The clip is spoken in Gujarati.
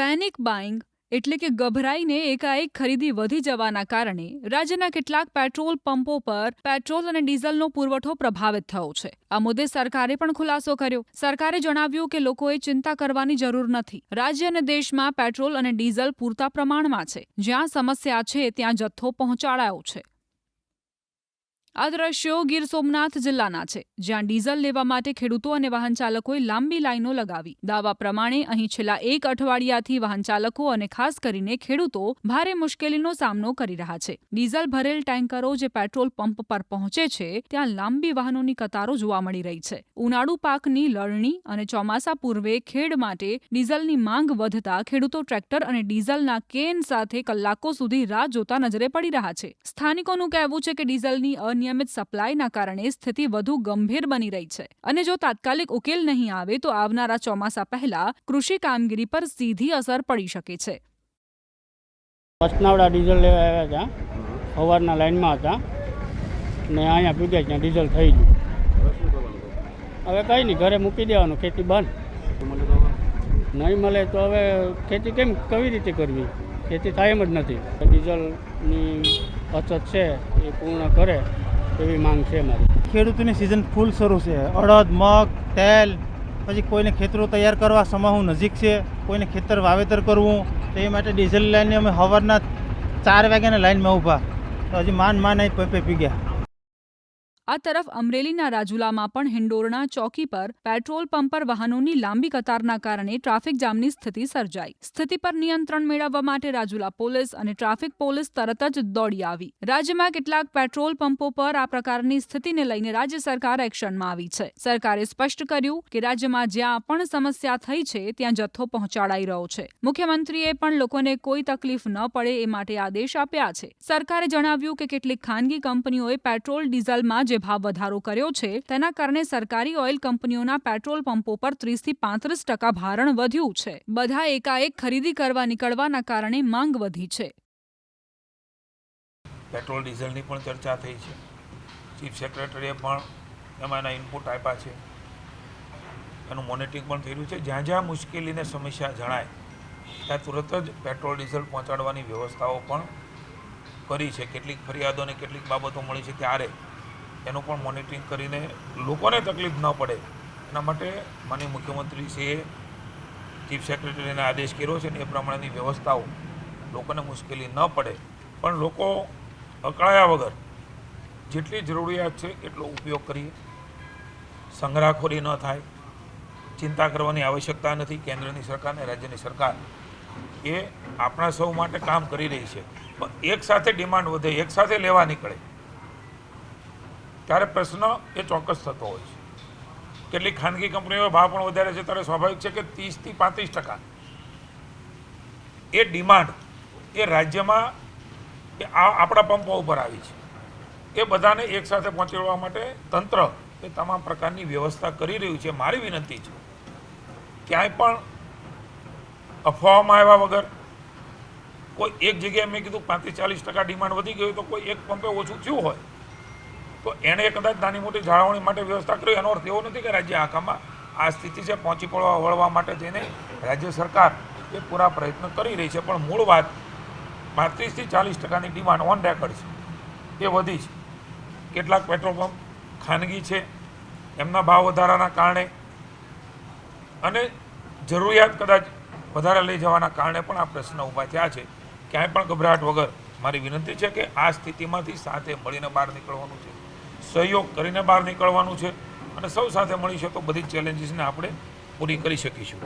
પેનિક બાઇંગ એટલે કે ગભરાઈને એકાએક ખરીદી વધી જવાના કારણે રાજ્યના કેટલાક પેટ્રોલ પંપો પર પેટ્રોલ અને ડીઝલનો પુરવઠો પ્રભાવિત થયો છે। આ મુદ્દે સરકારે પણ ખુલાસો કર્યો। સરકારે જણાવ્યું કે લોકોએ ચિંતા કરવાની જરૂર નથી। રાજ્ય અને દેશમાં પેટ્રોલ અને ડીઝલ પૂરતા પ્રમાણમાં છે। જ્યાં સમસ્યા છે ત્યાં જથ્થો પહોંચાડાયો છે। આ દ્રશ્યો ગીર સોમનાથ જિલ્લાના છે, જ્યાં ડીઝલ લેવા માટે ખેડૂતો અને વાહન ચાલકોએ લાંબી લાઈનો લગાવી। દાવા પ્રમાણે અહીં છેલ્લા એક અઠવાડિયાથી વાહન ચાલકો અને ખાસ કરીને ખેડૂતો ભારે મુશ્કેલીનો સામનો કરી રહ્યા છે। ડીઝલ ભરેલ ટેન્કરો જે પેટ્રોલ પંપ પર પહોંચે છે ત્યાં લાંબી વાહનોની કતારો જોવા મળી રહી છે। ઉનાળુ પાકની લણણી અને ચોમાસા પૂર્વે ખેડ માટે ડીઝલની માંગ વધતા ખેડૂતો ટ્રેક્ટર અને ડીઝલના કેન સાથે કલાકો સુધી રાહ જોતા નજરે પડી રહ્યા છે। સ્થાનિકોનું કહેવું છે કે ડીઝલની અનિયમિત સપ્લાયના કારણે સ્થિતિ વધુ ગંભીર બની રહી છે અને જો તાત્કાલિક ઉકેલ નહીં આવે તો આવનારા ચોમાસા પહેલા કૃષિ કામગીરી પર સીધી અસર પડી શકે છે। પસનાવડા ડીઝલ લેવા આવ્યા હતા, સવારના લાઈનમાં હતા ને અહીંયા પૂગ્યા ત્યાં ડીઝલ થઈ ગયું। હવે કંઈ નહીં, ઘરે મૂકી દેવાનું, ખેતી બંધ નહીં મળે તો હવે ખેતી કેવી રીતે કરવી? ખેતી થાય એમ જ નથી। ડીઝલની અછત છે એ પૂર્ણ કરે એવી માંગ છે મારી। ખેડૂતોની સિઝન ફૂલ શરૂ છે। અડદ, મગ, તેલ, પછી કોઈને ખેતરો તૈયાર કરવા સમાહું નજીક છે, કોઈને ખેતર વાવેતર કરવું, તો એ માટે ડીઝલ લાઈનની અમે સવારના 4 વાગ્યાના લાઈનમાં ઊભા, તો હજી માંડ અહીં પંપે પી ગયા। આ તરફ અમરેલીના રાજુલામાં પણ હિંડોરણા ચોકી પર પેટ્રોલ પંપ પર વાહનોની લાંબી કતારના કારણે ટ્રાફિક જામની સ્થિતિ સર્જાઈ। સ્થિતિ પર નિયંત્રણ મેળવવા માટે રાજુલા પોલીસ અને ટ્રાફિક પોલીસ તરત જ દોડી આવી। રાજ્યમાં કેટલાક પેટ્રોલ પંપો પર આ પ્રકારની સ્થિતિને લઈને રાજ્ય સરકાર એક્શનમાં આવી છે। સરકારે સ્પષ્ટ કર્યું કે રાજ્યમાં જ્યાં પણ સમસ્યા થઈ છે ત્યાં જથ્થો પહોંચાડાઈ રહ્યો છે। મુખ્યમંત્રીએ પણ લોકોને કોઈ તકલીફ ન પડે એ માટે આદેશ આપ્યા છે। સરકારે જણાવ્યું કે કેટલીક ખાનગી કંપનીઓએ પેટ્રોલ ડીઝલમાં જે ભાવ વધારો કર્યો છે તેના કારણે સરકારી ઓઇલ કંપનીઓના પેટ્રોલ પંપો પર 30 થી 35% ભારણ વધ્યું છે। બધા એકાએક ખરીદી કરવા નીકળવાના કારણે માંગ વધી છે। પેટ્રોલ ડીઝલની પણ ચર્ચા થઈ છે। ચીફ સેક્રેટરીએ પણ એમાંના ઇનપુટ આપ્યા છે, એનું મોનિટરિંગ પણ થઈ રહ્યું છે। જ્યાં જ્યાં મુશ્કેલીને સમસ્યા જણાય ત્યાં તુરત જ પેટ્રોલ ડીઝલ પહોંચાડવાની વ્યવસ્થાઓ પણ કરી છે। કેટલીક ફરિયાદો અને કેટલીક બાબતો મળી છે ત્યારે એનું પણ મોનિટરિંગ કરીને લોકોને તકલીફ ન પડે એના માટે માનનીય મુખ્યમંત્રીશ્રીએ ચીફ સેક્રેટરીને આદેશ કર્યો છે અને એ પ્રમાણેની વ્યવસ્થાઓ લોકોને મુશ્કેલી ન પડે પણ લોકો અકળાયા વગર જેટલી જરૂરિયાત છે એટલો ઉપયોગ કરીએ। સંગ્રહખોરી ન થાય, ચિંતા કરવાની આવશ્યકતા નથી। કેન્દ્રની સરકાર અને રાજ્યની સરકાર એ આપણા સૌ માટે કામ કરી રહી છે, પણ એક સાથે ડિમાન્ડ વધે, એક સાથે લેવા નીકળે ત્યારે પ્રશ્ન એ ચોક્કસ થતો હોય છે। કેટલીક ખાનગી કંપનીઓ ભાવ પણ વધારે છે ત્યારે સ્વાભાવિક છે કે 30 થી 35% એ ડિમાન્ડ એ રાજ્યમાં એ આપણા પંપો ઉપર આવી છે। એ બધાને એકસાથે પહોંચાડવા માટે તંત્ર એ તમામ પ્રકારની વ્યવસ્થા કરી રહ્યું છે। મારી વિનંતી છે ક્યાંય પણ અફવાઓમાં આવ્યા વગર કોઈ એક જગ્યાએ મેં કીધું 35-40% ડિમાન્ડ વધી ગયું તો કોઈ એક પંપે ઓછું થયું હોય તો એણે કદાચ નાની મોટી જાળવણી માટે વ્યવસ્થા કરી। એનો અર્થ એવો નથી કે રાજ્ય આખામાં આ સ્થિતિ છે પહોંચી વળવા માટે થઈને રાજ્ય સરકાર એ પૂરા પ્રયત્ન કરી રહી છે, પણ મૂળ વાત 35 થી 40%ની ડિમાન્ડ ઓન રેકોર્ડ છે એ વધી છે। કેટલાક પેટ્રોલ પંપ ખાનગી છે, એમના ભાવ વધારાના કારણે અને જરૂરિયાત કદાચ વધારે લઈ જવાના કારણે પણ આ પ્રશ્ન ઊભા થયા છે। ક્યાંય પણ ગભરાટ વગર મારી વિનંતી છે કે આ સ્થિતિમાંથી સાથે મળીને બહાર નીકળવાનું છે, સહયોગ કરીને બહાર નીકળવાનું છે અને સૌ સાથે મળીશું તો બધી જ ચેલેન્જીસને આપણે પૂરી કરી શકીશું।